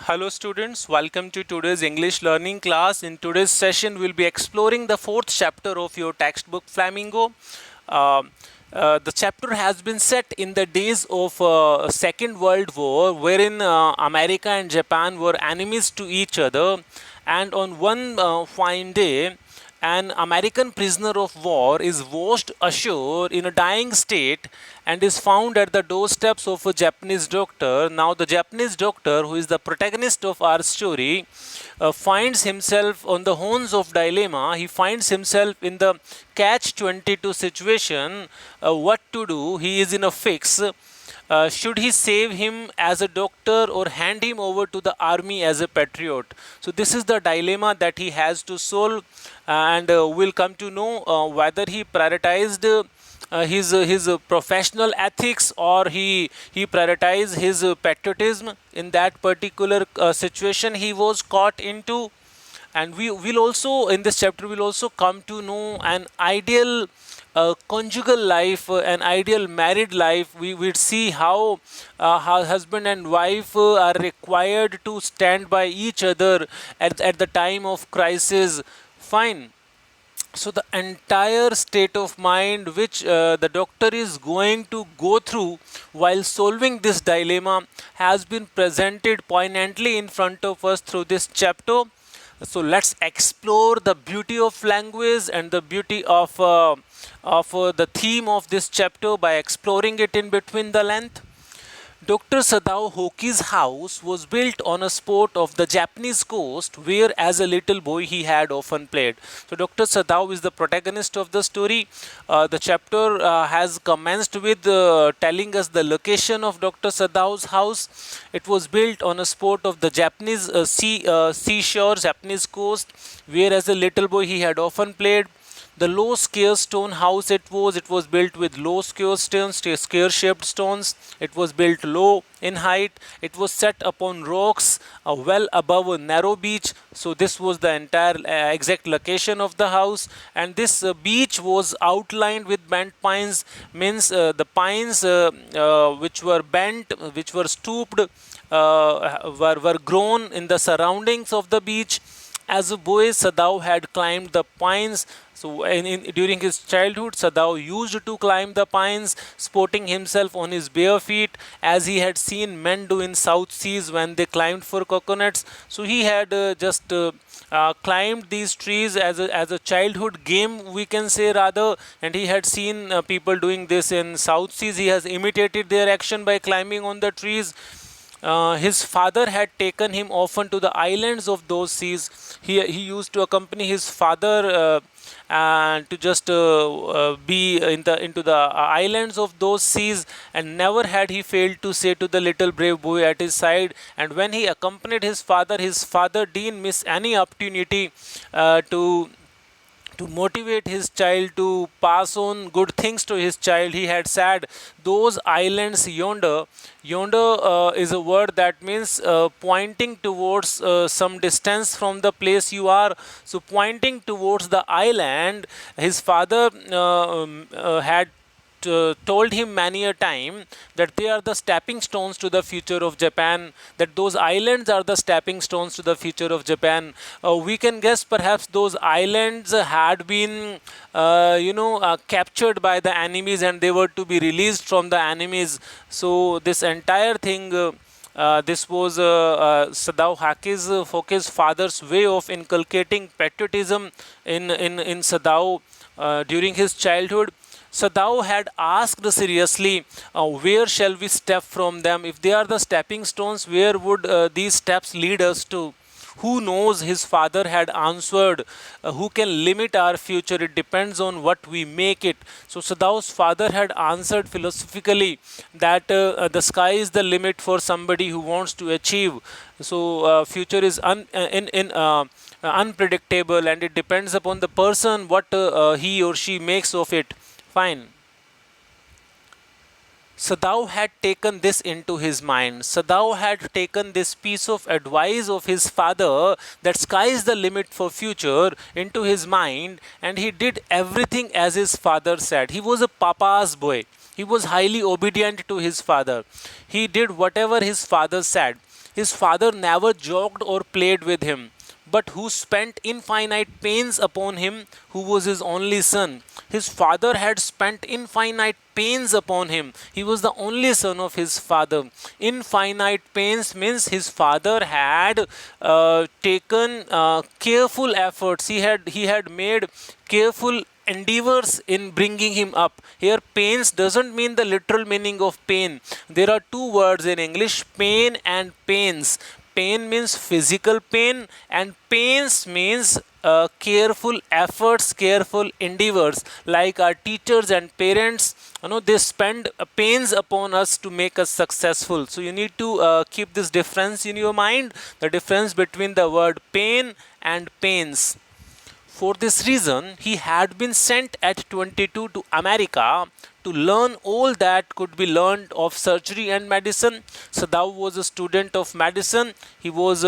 Hello students, welcome to today's English learning class. In today's session, we'll be exploring the fourth chapter of your textbook Flamingo. Uh, the chapter has been set in the days of Second World War, wherein America and Japan were enemies to each other. And on one fine day, an American prisoner of war is washed ashore in a dying state and is found at the doorsteps of a Japanese doctor. Now, the Japanese doctor, who is the protagonist of our story, finds himself on the horns of dilemma. He finds himself in the catch 22 situation. What to do? He is in a fix. Should he save him as a doctor or hand him over to the army as a patriot? So this is the dilemma that he has to solve, and we'll come to know whether he prioritized his professional ethics, or he prioritized his patriotism in that particular situation he was caught into. And we will also, in this chapter, we'll also come to know an ideal conjugal life, an ideal married life. We will see how husband and wife are required to stand by each other at the time of crisis. Fine. So the entire state of mind which the doctor is going to go through while solving this dilemma has been presented poignantly in front of us through this chapter. So let's explore the beauty of language and the beauty of the theme of this chapter by exploring it in between the length. Dr. Sadao Hoki's house was built on a spot of the Japanese coast where, as a little boy, he had often played. So, Dr. Sadao is the protagonist of the story. The chapter has commenced with telling us the location of Dr. Sadao's house. It was built on a spot of the Japanese seashore, Japanese coast, where, as a little boy, he had often played. The low square stone house it was built with low square stones, square shaped stones. It was built low in height. It was set upon rocks well above a narrow beach. So this was the entire exact location of the house. And this beach was outlined with bent pines, means the pines which were bent, which were stooped, were grown in the surroundings of the beach. As a boy, Sadao had climbed the pines. So, during his childhood, Sadao used to climb the pines, sporting himself on his bare feet, as he had seen men do in South Seas when they climbed for coconuts. So, he had just climbed these trees as a childhood game, we can say rather, and he had seen people doing this in South Seas. He has imitated their action by climbing on the trees. His father had taken him often to the islands of those seas. He used to accompany his father and to just be into the islands of those seas, and never had he failed to say to the little brave boy at his side. And when he accompanied his father didn't miss any opportunity to motivate his child, to pass on good things to his child. He had said, those islands yonder, is a word that means pointing towards some distance from the place you are. So pointing towards the island, his father had told him many a time that they are the stepping stones to the future of Japan, that those islands are the stepping stones to the future of Japan. We can guess perhaps those islands had been, captured by the enemies and they were to be released from the enemies. So this entire thing. This was Sadao Hoki's father's way of inculcating patriotism in Sadao during his childhood. Sadao had asked seriously, where shall we step from them? If they are the stepping stones, where would these steps lead us to? Who knows? His father had answered, who can limit our future? It depends on what we make it. So Sadao's father had answered philosophically that the sky is the limit for somebody who wants to achieve. So future is unpredictable, and it depends upon the person what he or she makes of it. Fine. Sadao had taken this into his mind. Sadao had taken this piece of advice of his father, that sky is the limit for future, into his mind, and he did everything as his father said. He was a papa's boy. He was highly obedient to his father. He did whatever his father said. His father never joked or played with him, but who spent infinite pains upon him, who was his only son. His father had spent infinite pains upon him. He was the only son of his father. Infinite pains means his father had taken careful efforts. He had made careful endeavors in bringing him up. Here, pains doesn't mean the literal meaning of pain. There are two words in English, pain and pains. Pain means physical pain, and pains means careful efforts, careful endeavors. Like our teachers and parents, they spend pains upon us to make us successful. So you need to keep this difference in your mind, the difference between the word pain and pains. For this reason, he had been sent at 22 to America to learn all that could be learned of surgery and medicine. Sadao was a student of medicine. He was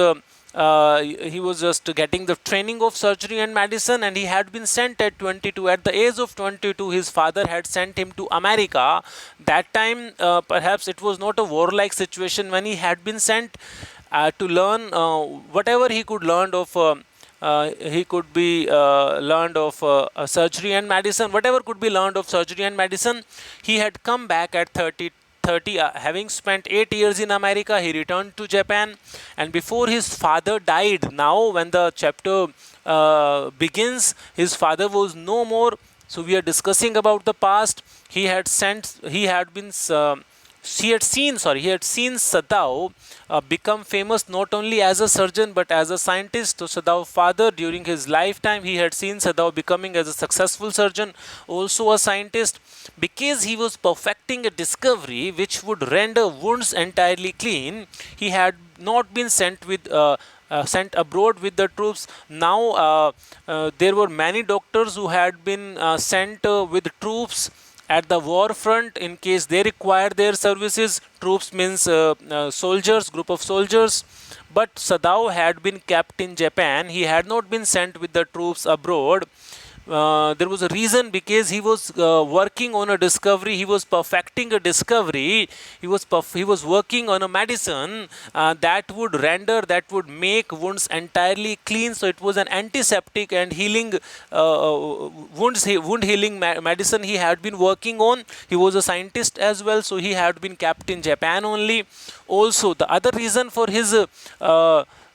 just getting the training of surgery and medicine, and he had been sent at 22. At the age of 22, his father had sent him to America. That time, perhaps it was not a warlike situation when he had been sent to learn whatever he could learn of. He could be learned of surgery and medicine, whatever could be learned of surgery and medicine. He had come back at 30, having spent 8 years in America. He returned to Japan, and before his father died, now when the chapter begins, his father was no more. So we are discussing about the past. He had seen Sadao become famous not only as a surgeon but as a scientist. So Sadao's father, during his lifetime, he had seen Sadao becoming as a successful surgeon, also a scientist, because he was perfecting a discovery which would render wounds entirely clean. He had not been sent abroad with the troops. Now there were many doctors who had been sent with troops at the war front in case they require their services. Troops means soldiers, group of soldiers. But Sadao had been kept in Japan. He had not been sent with the troops abroad. There was a reason, because he was working on a discovery. He was perfecting a discovery. He was working on a medicine that would make wounds entirely clean. So it was an antiseptic and healing wound healing medicine he had been working on. He was a scientist as well, so he had been kept in Japan only. Also, the other reason for his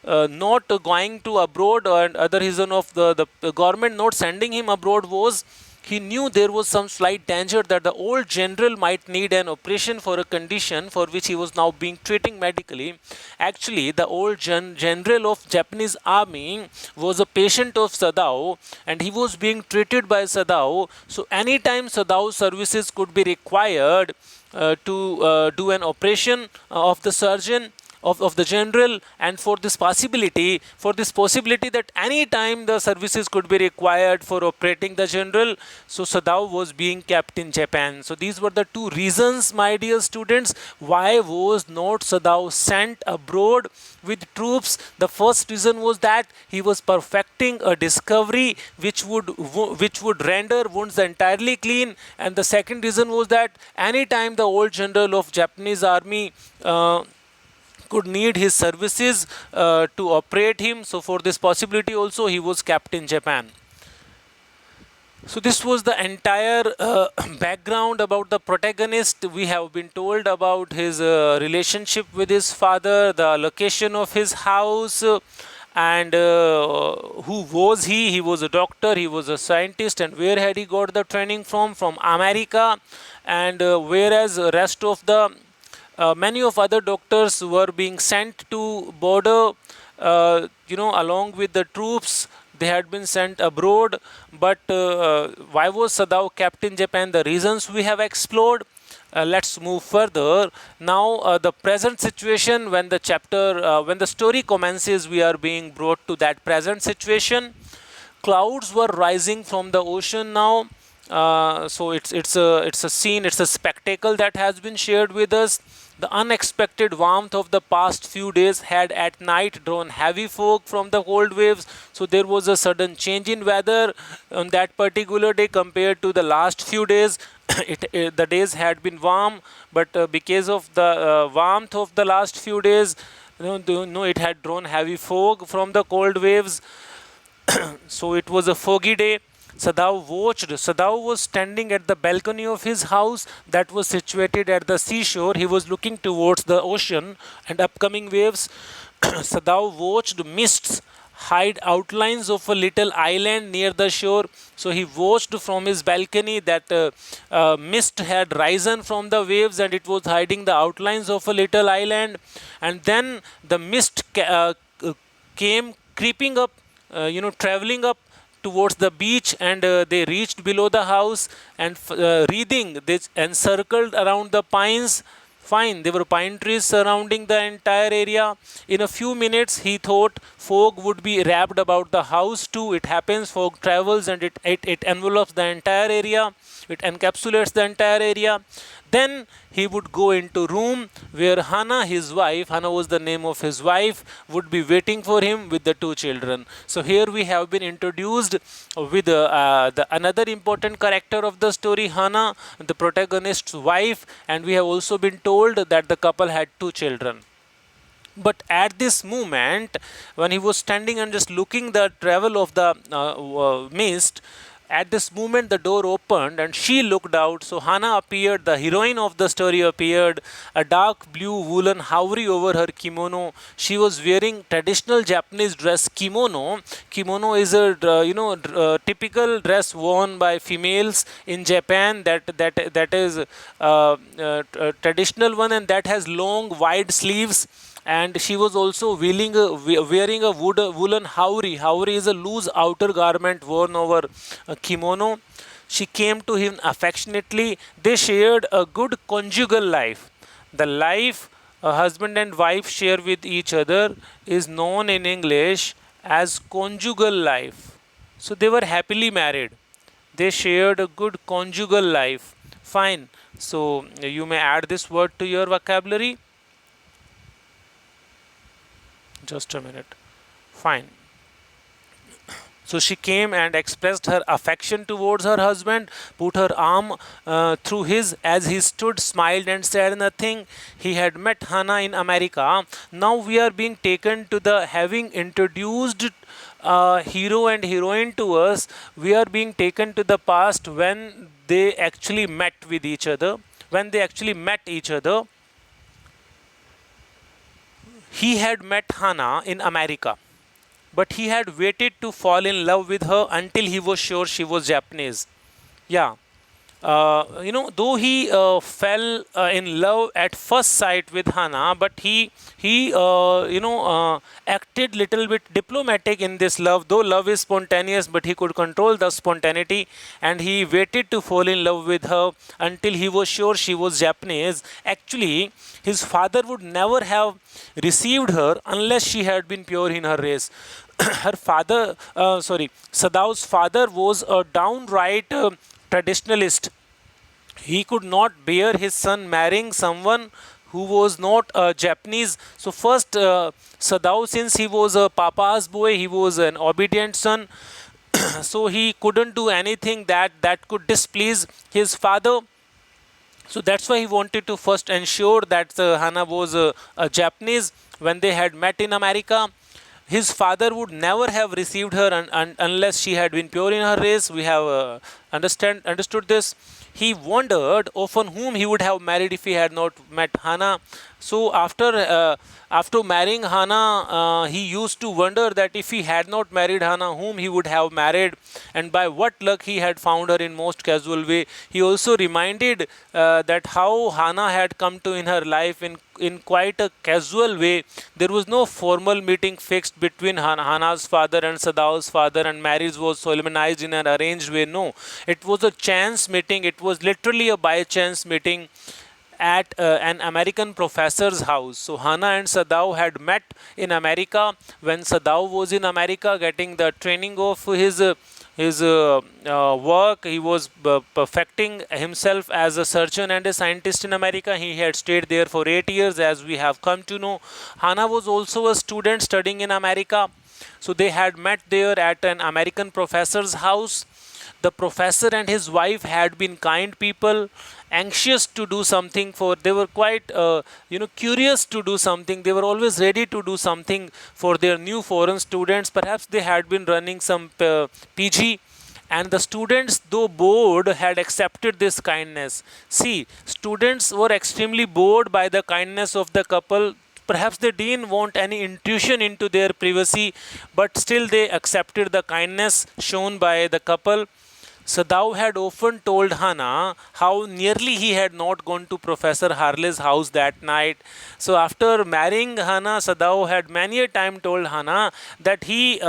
not going to abroad, and other reason of the government not sending him abroad, was he knew there was some slight danger that the old general might need an operation for a condition for which he was now being treating medically. Actually, the old general of Japanese army was a patient of Sadao, and he was being treated by Sadao. So anytime Sadao's services could be required to do an operation of the surgeon, of the general, and for this possibility that any time the services could be required for operating the general, so Sadao was being kept in Japan. So these were the two reasons, my dear students, why was not Sadao sent abroad with troops. The first reason was that he was perfecting a discovery which would render wounds entirely clean, and the second reason was that any time the old general of Japanese army could need his services to operate him. So for this possibility also, he was kept in Japan. So this was the entire background about the protagonist. We have been told about his relationship with his father, the location of his house, and who was he? He was a doctor, he was a scientist, and where had he got the training from? From America. And whereas the rest of the many of other doctors were being sent to border, along with the troops. They had been sent abroad. But why was Sadao kept in Japan? The reasons we have explored. Let's move further. Now, the present situation, when the story commences, we are being brought to that present situation. Clouds were rising from the ocean now. So it's a scene, it's a spectacle that has been shared with us. The unexpected warmth of the past few days had at night drawn heavy fog from the cold waves. So there was a sudden change in weather on that particular day compared to the last few days. The days had been warm, but because of the warmth of the last few days, It had drawn heavy fog from the cold waves. So it was a foggy day. Sadao watched. Sadao was standing at the balcony of his house that was situated at the seashore. He was looking towards the ocean and upcoming waves. Sadao watched mists hide outlines of a little island near the shore. So he watched from his balcony that mist had risen from the waves and it was hiding the outlines of a little island. And then the mist came creeping up, traveling up towards the beach, and they reached below the house and wreathing, they encircled around the pines. Fine, there were pine trees surrounding the entire area. In a few minutes, he thought fog would be wrapped about the house too. It happens, fog travels and it envelopes the entire area. It encapsulates the entire area. Then he would go into room where Hannah, his wife, Hannah was the name of his wife, would be waiting for him with the two children. So here we have been introduced with the another important character of the story, Hannah, the protagonist's wife, and we have also been told that the couple had two children. But at this moment, when he was standing and just looking the travel of the mist, at this moment the door opened and she looked out. So Hannah appeared, the heroine of the story appeared, a dark blue woolen howry over her kimono. She was wearing traditional Japanese dress, kimono. Kimono is a typical dress worn by females in Japan. That is a traditional one, and that has long wide sleeves. And she was also wearing a woolen howry. Howry is a loose outer garment worn over a kimono. She came to him affectionately. They shared a good conjugal life. The life a husband and wife share with each other is known in English as conjugal life. So they were happily married. They shared a good conjugal life. Fine. So you may add this word to your vocabulary. Just a minute. Fine. So she came and expressed her affection towards her husband, put her arm through his as he stood, smiled and said nothing. He had met Hannah in America. Now we are being taken to the, having introduced hero and heroine to us, we are being taken to the past when they actually met with each other. When they actually met each other. He had met Hannah in America, but he had waited to fall in love with her until he was sure she was Japanese. Yeah. Though he fell in love at first sight with Hannah, but he acted little bit diplomatic in this love. Though love is spontaneous, but he could control the spontaneity, and he waited to fall in love with her until he was sure she was Japanese. Actually, his father would never have received her unless she had been pure in her race. Sadao's father was a downright traditionalist. He could not bear his son marrying someone who was not Japanese. So first, Sadao, since he was a papa's boy, he was an obedient son. So he couldn't do anything that could displease his father. So that's why he wanted to first ensure that Hannah was a Japanese when they had met in America. His father would never have received her unless she had been pure in her race. We have understood this. He wondered often whom he would have married if he had not met Hannah. So after marrying Hannah, he used to wonder that if he had not married Hannah, whom he would have married, and by what luck he had found her in most casual way. He also reminded that how Hannah had come to in her life in quite a casual way. There was no formal meeting fixed between Hannah's father and Sadao's father, and marriage was solemnized in an arranged way. No, it was a chance meeting. It was literally a by chance meeting at an American professor's house. So Hannah and Sadao had met in America when Sadao was in America getting the training of his work. He was perfecting himself as a surgeon and a scientist in America. He had stayed there for 8 years, as we have come to know. Hannah was also a student studying in America. So they had met there at an American professor's house. The professor and his wife had been kind people, anxious to do something for. They were quite, curious to do something. They were always ready to do something for their new foreign students. Perhaps they had been running some PG, and the students, though bored, had accepted this kindness. See, students were extremely bored by the kindness of the couple. Perhaps they didn't want any intrusion into their privacy, but still they accepted the kindness shown by the couple. Sadao had often told Hannah how nearly he had not gone to Professor Harley's house that night. So, after marrying Hannah, Sadao had many a time told Hannah that he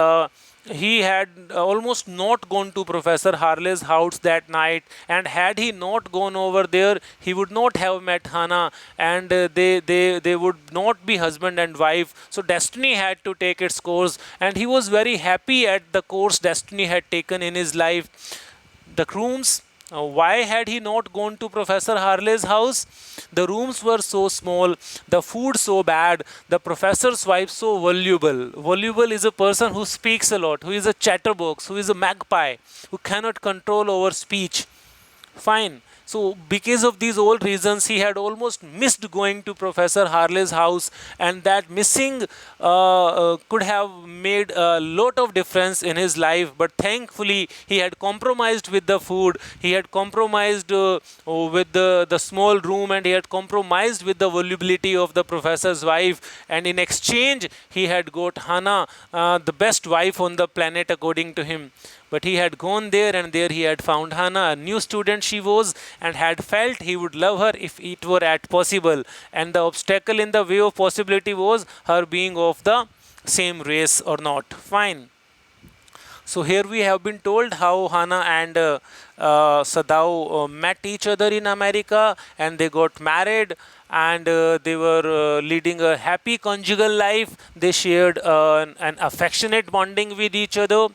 had almost not gone to Professor Harley's house that night, and had he not gone over there, he would not have met Hannah, and they would not be husband and wife. So destiny had to take its course, and he was very happy at the course destiny had taken in his life. The rooms, why had he not gone to Professor Harley's house? The rooms were so small, the food so bad, the professor's wife so voluble. Voluble is a person who speaks a lot, who is a chatterbox, who is a magpie, who cannot control over speech. Fine. So, because of these all reasons, he had almost missed going to Professor Harley's house, and that missing could have made a lot of difference in his life. But thankfully, he had compromised with the food, he had compromised with the small room, and he had compromised with the volubility of the professor's wife. And in exchange, he had got Hannah, the best wife on the planet, according to him. But he had gone there, and there he had found Hannah, a new student she was, and had felt he would love her if it were at possible. And the obstacle in the way of possibility was her being of the same race or not. Fine. So here we have been told how Hannah and Sadao met each other in America, and they got married, and they were leading a happy conjugal life. They shared an affectionate bonding with each other.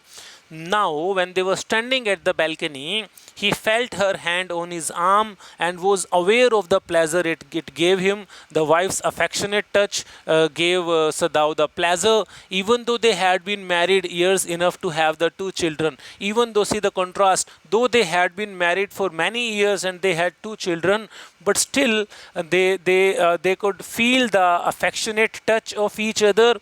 Now, when they were standing at the balcony, he felt her hand on his arm and was aware of the pleasure it gave him. The wife's affectionate touch gave Sadao the pleasure, even though they had been married years enough to have the two children. Even though, see the contrast, though they had been married for many years and they had two children, but still they could feel the affectionate touch of each other.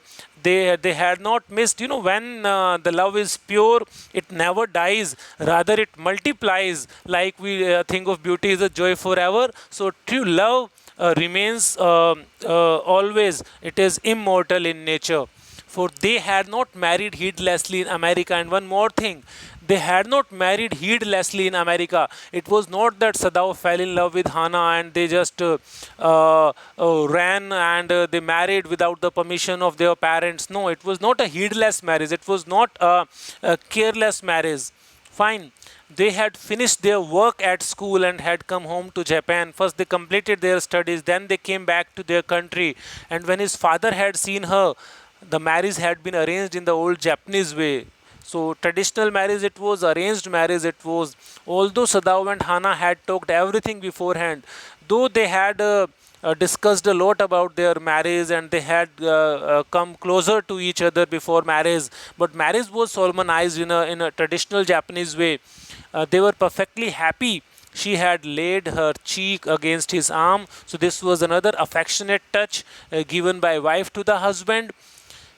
They had not missed, when the love is pure, it never dies, rather it multiplies. Like we think of beauty is a joy forever, so true love remains always, it is immortal in nature. For they had not married heedlessly in America. And one more thing, they had not married heedlessly in America. It was not that Sadao fell in love with Hannah and they just ran and they married without the permission of their parents. No, it was not a heedless marriage. It was not a careless marriage. Fine. They had finished their work at school and had come home to Japan. First they completed their studies, then they came back to their country. And when his father had seen her, the marriage had been arranged in the old Japanese way. So traditional marriage it was, arranged marriage it was. Although Sadao and Hannah had talked everything beforehand, though they had discussed a lot about their marriage and they had come closer to each other before marriage, but marriage was solemnized in a traditional Japanese way. They were perfectly happy. She had laid her cheek against his arm. So this was another affectionate touch given by wife to the husband.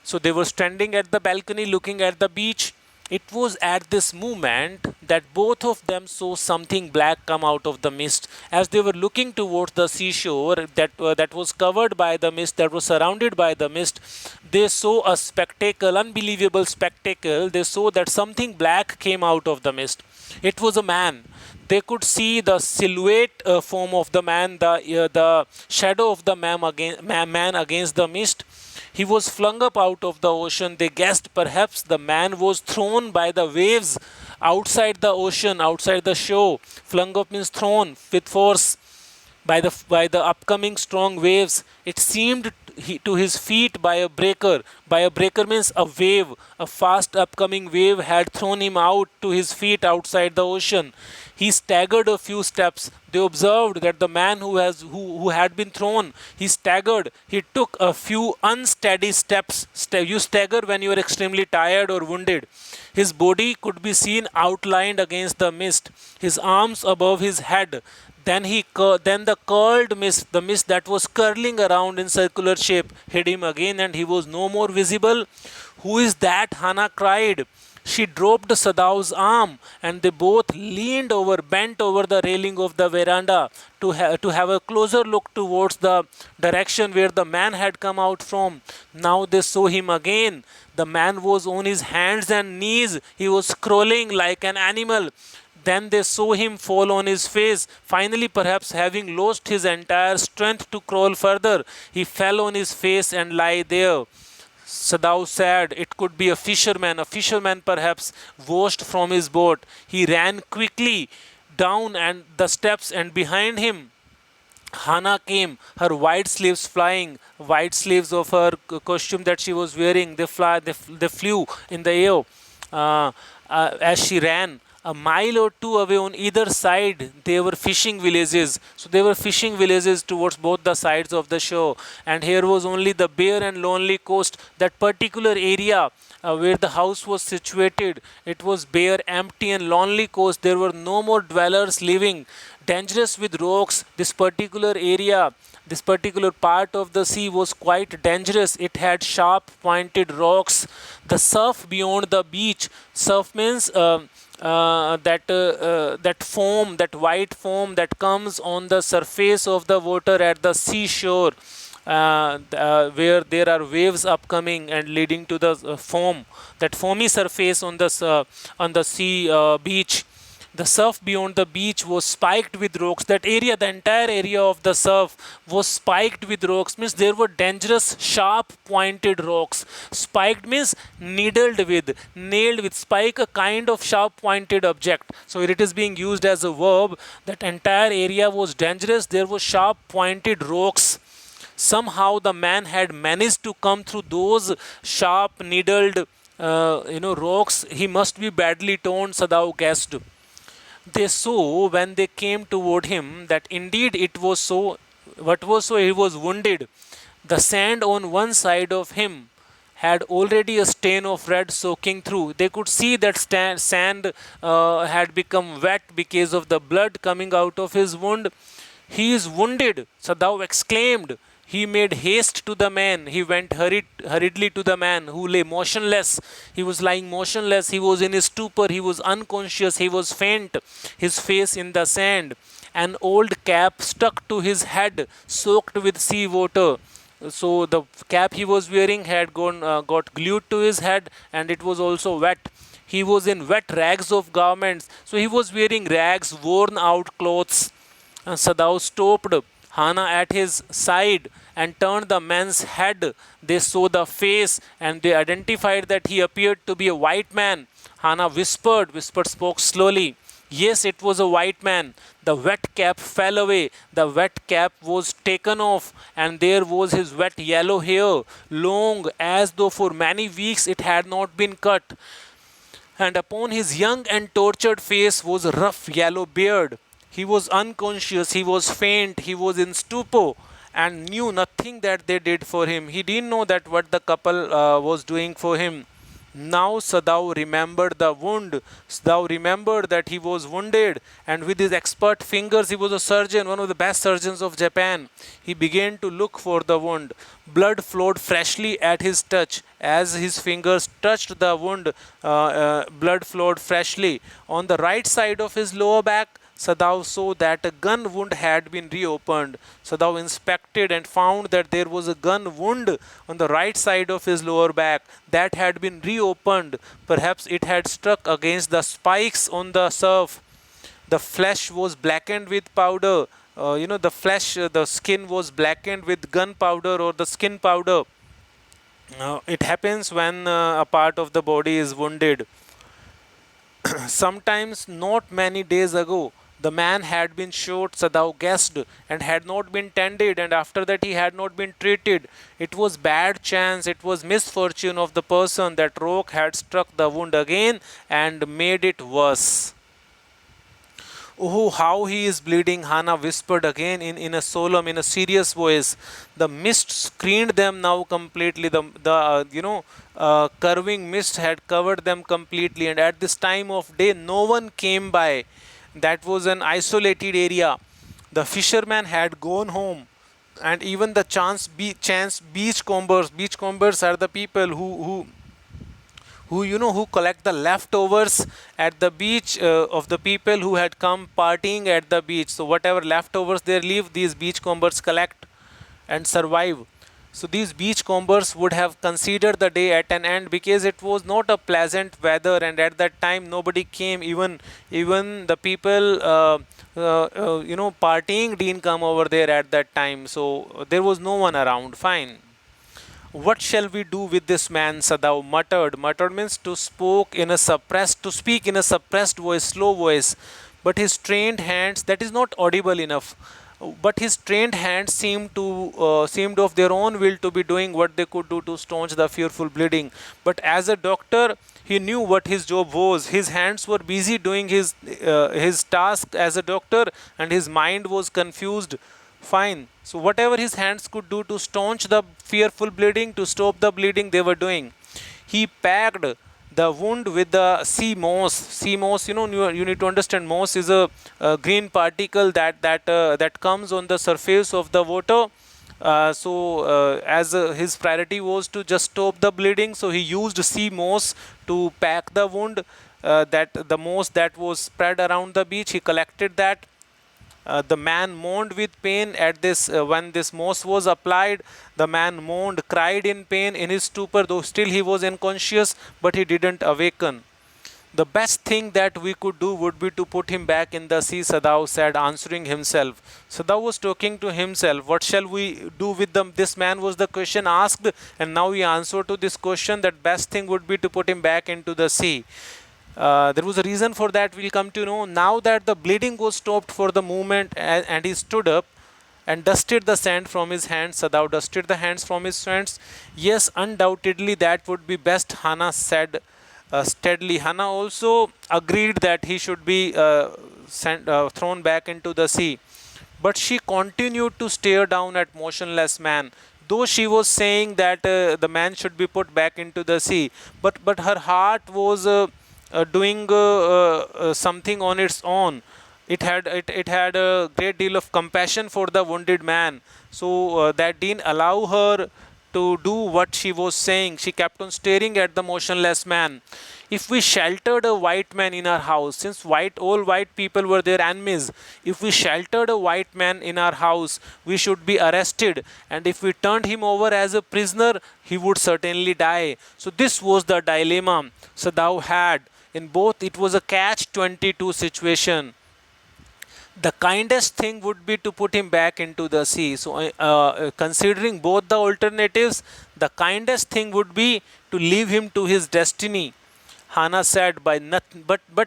So they were standing at the balcony looking at the beach. It was at this moment that both of them saw something black come out of the mist. As they were looking towards the seashore that was covered by the mist, that was surrounded by the mist, they saw a spectacle, unbelievable spectacle. They saw that something black came out of the mist. It was a man. They could see the silhouette form of the man, the shadow of the man against the mist. He was flung up out of the ocean. They guessed perhaps the man was thrown by the waves outside the ocean, outside the shore. Flung up means thrown with force. by the upcoming strong waves. It seemed to his feet by a breaker. By a breaker means a wave. A fast upcoming wave had thrown him out to his feet outside the ocean. He staggered a few steps. They observed that the man who had been thrown, he staggered. He took a few unsteady steps. You stagger when you are extremely tired or wounded. His body could be seen outlined against the mist, his arms above his head. Then the curled mist, the mist that was curling around in circular shape, hid him again, and he was no more visible. Who is that? Hannah cried. She dropped Sadau's arm, and they both leaned over, bent over the railing of the veranda to have a closer look towards the direction where the man had come out from. Now they saw him again. The man was on his hands and knees. He was crawling like an animal. Then they saw him fall on his face. Finally, perhaps having lost his entire strength to crawl further, he fell on his face and lay there. Sadao said it could be a fisherman perhaps washed from his boat. He ran quickly down and the steps, and behind him Hannah came, her white sleeves flying, white sleeves of her costume that she was wearing. They flew in the air as she ran. A mile or two away on either side, there were fishing villages. So there were fishing villages towards both the sides of the shore. And here was only the bare and lonely coast. That particular area where the house was situated, it was bare, empty, and lonely coast. There were no more dwellers living. Dangerous with rocks, this particular part of the sea was quite dangerous. It had sharp pointed rocks. The surf beyond the beach, surf means that foam, that white foam that comes on the surface of the water at the seashore, where there are waves upcoming and leading to the foam, that foamy surface on the sea beach. The surf beyond the beach was spiked with rocks. That area, the entire area of the surf was spiked with rocks. Means there were dangerous, sharp, pointed rocks. Spiked means needled with, nailed with. Spike, a kind of sharp, pointed object. So it is being used as a verb. That entire area was dangerous. There were sharp, pointed rocks. Somehow the man had managed to come through those sharp, needled, rocks. He must be badly torn, Sadao guessed. They saw when they came toward him that indeed it was so. What was so? He was wounded. The sand on one side of him had already a stain of red soaking through. They could see that sand had become wet because of the blood coming out of his wound. He is wounded, Sadao exclaimed. He made haste to the man. He went hurriedly to the man who lay motionless. He was lying motionless. He was in his stupor. He was unconscious. He was faint, his face in the sand. An old cap stuck to his head, soaked with sea water. So the cap he was wearing had got glued to his head, and it was also wet. He was in wet rags of garments. So he was wearing rags, worn out clothes. Sadao stopped Hannah at his side and turned the man's head. They saw the face and they identified that he appeared to be a white man. Hannah spoke slowly. Yes, it was a white man. The wet cap fell away. The wet cap was taken off, and there was his wet yellow hair, long as though for many weeks it had not been cut. And upon his young and tortured face was a rough yellow beard. He was unconscious, he was faint, he was in stupor, and knew nothing that they did for him. He didn't know that what the couple was doing for him. Now Sadao remembered the wound. Sadao remembered that he was wounded, and with his expert fingers, he was a surgeon, one of the best surgeons of Japan. He began to look for the wound. Blood flowed freshly at his touch. As his fingers touched the wound, blood flowed freshly. On the right side of his lower back, Sadao saw that a gun wound had been reopened. Sadao inspected and found that there was a gun wound on the right side of his lower back that had been reopened. Perhaps it had struck against the spikes on the surf. The flesh was blackened with powder. The skin was blackened with gunpowder or the skin powder. It happens when a part of the body is wounded. Sometimes, not many days ago, The man had been shot, Sadao guessed, and had not been tended, and after that he had not been treated. It was bad chance, it was misfortune of the person that rock had struck the wound again and made it worse. Oh, how he is bleeding, Hannah whispered again in a solemn, in a serious voice. The mist screened them now completely. The curving mist had covered them completely, and at this time of day, no one came by. That was an isolated area. The fisherman had gone home, and even the chance beachcombers are the people who collect the leftovers at the beach of the people who had come partying at the beach. So whatever leftovers they leave, these beachcombers collect and survive. So these beachcombers would have considered the day at an end, because it was not a pleasant weather, and at that time nobody came. Even the people partying didn't come over there at that time. So there was no one around. Fine. What shall we do with this man? Sadao muttered. Muttered means to speak in a suppressed voice, slow voice. But his trained hands, that is not audible enough. But his trained hands seemed of their own will to be doing what they could do to staunch the fearful bleeding. But as a doctor, he knew what his job was. His hands were busy doing his task as a doctor, and his mind was confused. Fine. So whatever his hands could do to staunch the fearful bleeding, to stop the bleeding, they were doing. He packed the wound with the sea moss. Sea moss, you need to understand. Moss is a green particle that comes on the surface of the water. As his priority was to just stop the bleeding, so he used sea moss to pack the wound. That the moss that was spread around the beach, he collected that. The man moaned with pain at this when this moss was applied. The man moaned, cried in pain in his stupor, though still he was unconscious, but he didn't awaken. The best thing that we could do would be to put him back in the sea, Sadao said, answering himself. Sadao was talking to himself. What shall we do with them? This man was the question asked, and now he answered to this question that best thing would be to put him back into the sea. There was a reason for that, we'll come to know. Now that the bleeding was stopped for the moment, and he stood up and dusted the sand from his hands. Sadao dusted the hands from his hands. Yes, undoubtedly that would be best, Hannah said steadily. Hannah also agreed that he should be thrown back into the sea. But she continued to stare down at motionless man. Though she was saying that the man should be put back into the sea, but her heart was doing something on its own. It had a great deal of compassion for the wounded man, so that didn't allow her to do what she was saying. She kept on staring at the motionless man. If we sheltered a white man in our house, since all white people were their enemies, if we sheltered a white man in our house, we should be arrested, and if we turned him over as a prisoner, he would certainly die. So this was the dilemma Sadao had. In both, it was a catch-22 situation. The kindest thing would be to put him back into the sea. So considering both the alternatives, the kindest thing would be to leave him to his destiny, Hannah said. But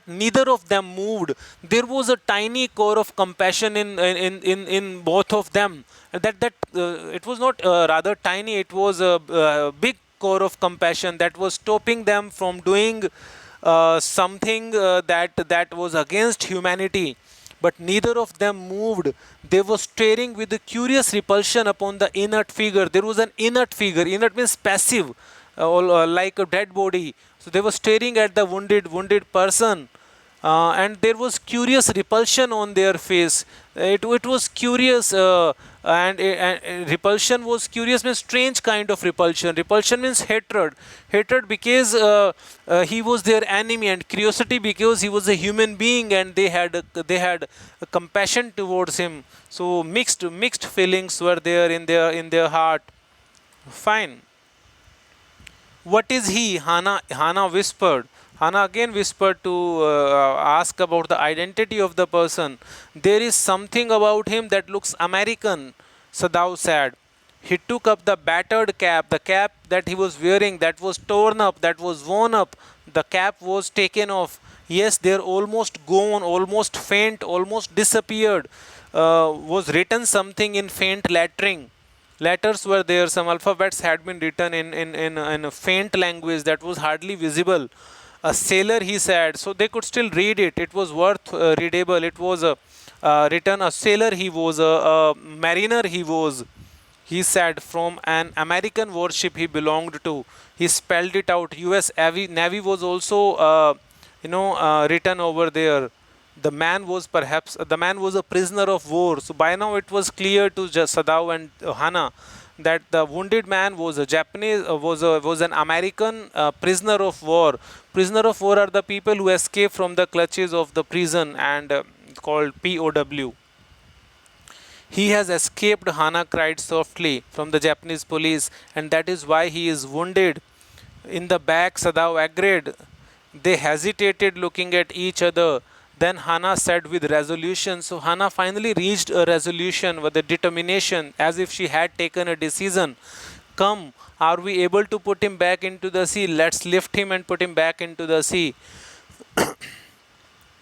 neither of them moved. There was a tiny core of compassion in both of them. It was not rather tiny. It was a big core of compassion that was stopping them from doing something that was against humanity. But neither of them moved. They were staring with a curious repulsion upon the inert figure. There was an inert figure. Inert means passive, like a dead body. So they were staring at the wounded person, and there was curious repulsion on their face. It was curious, and repulsion was curious, means strange kind of repulsion. Repulsion means hatred because he was their enemy, and curiosity because he was a human being, and they had a compassion towards him. So mixed feelings were there in their heart. Fine. What is he? Hannah whispered. Hannah again whispered to ask about the identity of the person. There is something about him that looks American, Sadao said. He took up the battered cap, the cap that he was wearing, that was torn up, that was worn up. The cap was taken off. Yes, they're almost gone, almost faint, almost disappeared. Was written something in faint lettering. Letters were there, some alphabets had been written in a faint language that was hardly visible. A sailor, he said, so they could still read it. It was worth readable. It was written, a sailor he was, a mariner he was. He said from an American warship he belonged to. He spelled it out. U.S. Navy was also, written over there. The man was a prisoner of war. So by now it was clear to Sadao and Hana that the wounded man was a Japanese, was an American prisoner of war. Prisoner of war are the people who escape from the clutches of the prison and called POW. He has escaped, Hana cried softly, from the Japanese police, and that is why he is wounded. In the back, Sadao agreed. They hesitated, looking at each other. Then Hana said with resolution. So Hana finally reached a resolution with a determination, as if she had taken a decision. Come, are we able to put him back into the sea? Let's lift him and put him back into the sea.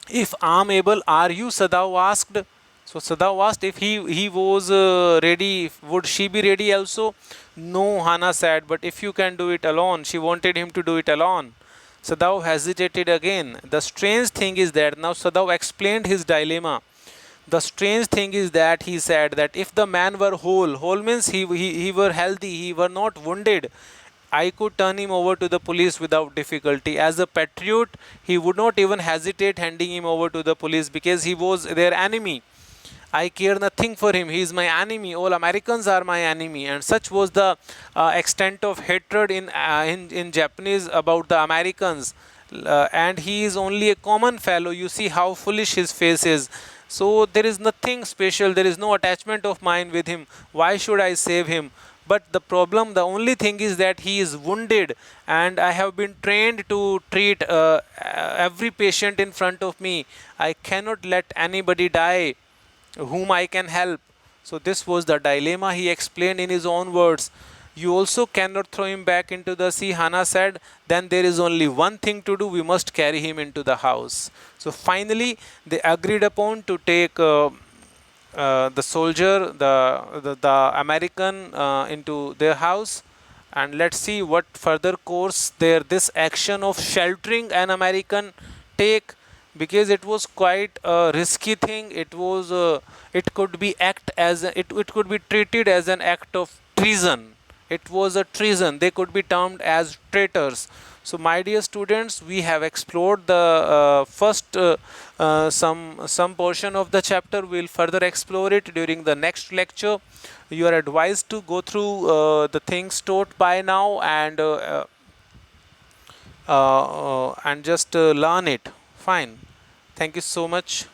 If I'm able, are you? Sadao asked. So Sadao asked if he was ready, would she be ready also? No, Hana said, but if you can do it alone. She wanted him to do it alone. Sadao hesitated again. The strange thing is that now Sadao explained his dilemma. The strange thing is that he said that if the man were whole means he were healthy, he were not wounded, I could turn him over to the police without difficulty. As a patriot, he would not even hesitate handing him over to the police because he was their enemy. I care nothing for him. He is my enemy. All Americans are my enemy. And such was the extent of hatred in Japanese about the Americans. And he is only a common fellow. You see how foolish his face is. So there is nothing special. There is no attachment of mine with him. Why should I save him? But the problem, the only thing is that he is wounded, and I have been trained to treat every patient in front of me. I cannot let anybody die whom I can help. So this was the dilemma he explained in his own words. You also cannot throw him back into the sea, Hana said. Then there is only one thing to do. We must carry him into the house. So finally, they agreed upon to take the soldier, the American, into their house. And let's see what further course this action of sheltering an American take, because it was quite a risky thing. It could be it could be treated as an act of treason. It was a treason. They could be termed as traitors. So my dear students, we have explored the first some portion of the chapter. We'll further explore it during the next lecture. You are advised to go through the things taught by now and just learn it. Fine. Thank you so much.